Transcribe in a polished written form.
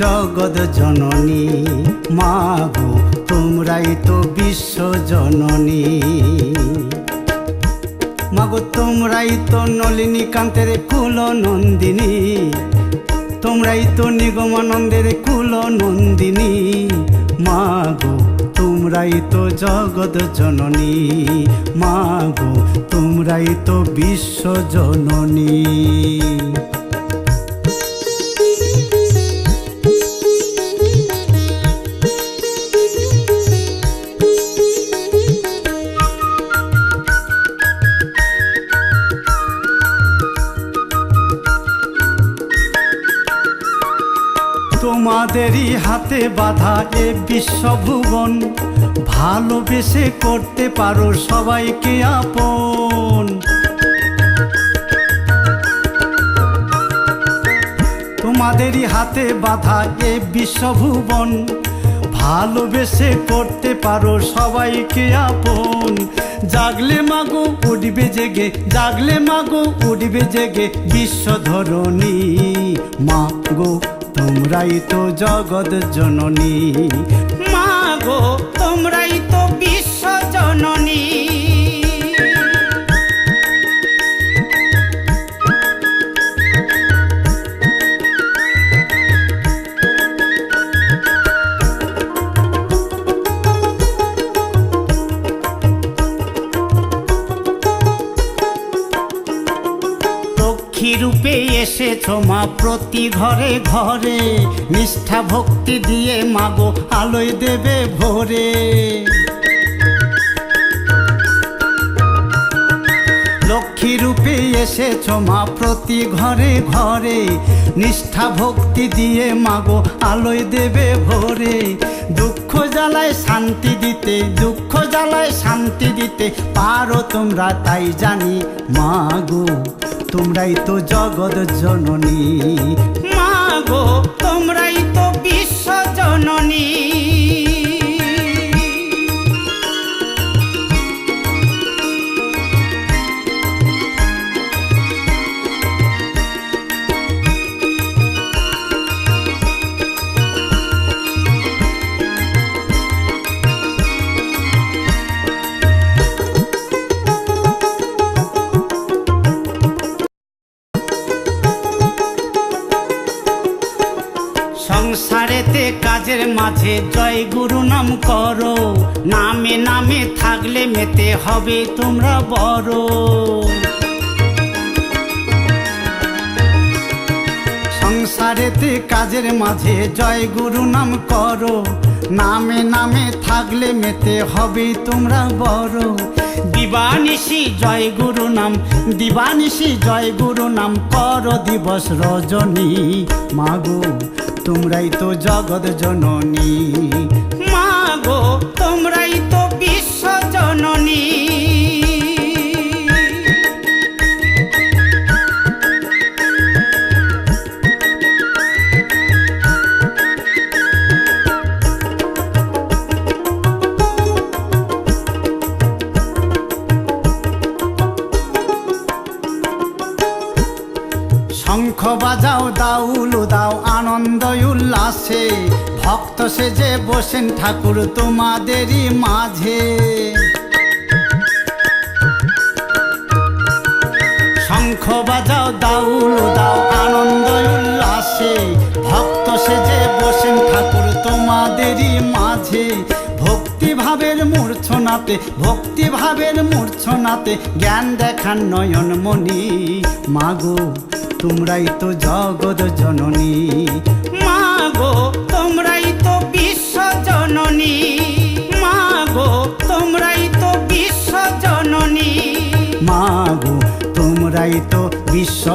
জগৎ জননী, মা গো তোমরাই তো বিশ্ব জননী। মা গো তোমরাই তো নলিনীকান্তের কুল নন্দিনী, তোমরাই তো নিগমানন্দের কুল নন্দিনী। মা গো তোমরাই তো জগৎ জননী, মা গো তোমরাই তো বিশ্ব জননী। তোমাদেরই হাতে বাঁধা এ বিশ্বভুবন, ভালোবেসে করতে পারো সবাইকে আপন। তোমাদেরই হাতে বাঁধা এ বিশ্বভুবন, ভালোবেসে করতে পারো সবাইকে আপন। জাগলে মাগো উঠবে জেগে, জাগলে মাগো উঠবে জেগে বিশ্বধরণী। মা গো তোমরাই তো জগৎ জননী, মা গো তোমরাই তো বিশ্ব জননী। রূপে এসেছো মা প্রতি ঘরে ঘরে, নিষ্ঠা ভক্তি দিয়ে মাগো আলোয় দেবে ভোরে। লক্ষ্মী রূপে এসেছো মা প্রতি ঘরে ঘরে, নিষ্ঠা ভক্তি দিয়ে মাগো আলোয় দেবে ভোরে। দুঃখ জ্বালায় শান্তি দিতে, দুঃখ জ্বালায় শান্তি দিতে পারো তোমরা তাই জানি। মা গো তোমরাই তো জগৎ জননী, মা গো তোমরাই তো বিশ্ব জননী। সংসারেতে কাজের মাঝে জয় গুরু নাম করো, নামে নামে থাকলে মেতে হবে তোমরা বড়। সংসারেতে কাজের মাঝে জয় গুরু নাম করো, নামে নামে থাকলে মেতে হবে তোমরা বড়। দিবানিশি জয় গুরু নাম, দিবানিশি জয় গুরু নাম করো দিবস রজনী। মা গো তোমরাই তো জগৎ জননী, মা গো তোমরাই তো বিশ্ব জননী। শঙ্খ বাজাও দাউল দাও আনন্দ উল্লাসে, ভক্ত সেজে বসেন ঠাকুর তোমাদেরই মাঝে। শঙ্খ বাজাও দাউল দাও আনন্দ উল্লাসে, ভক্ত সেজে বসেন ঠাকুর তোমাদেরই মাঝে। ভক্তিভাবের মূর্ছনাতে, ভক্তিভাবের মূর্ছনাতে জ্ঞান দেখান নয়নমণি। মা গো তোমরাই তো জগৎ জননী, মা গো তোমরাই তো বিশ্ব জননী। মা গো তোমরাই তো বিশ্ব জননী, মা গো তোমরাই তো বিশ্ব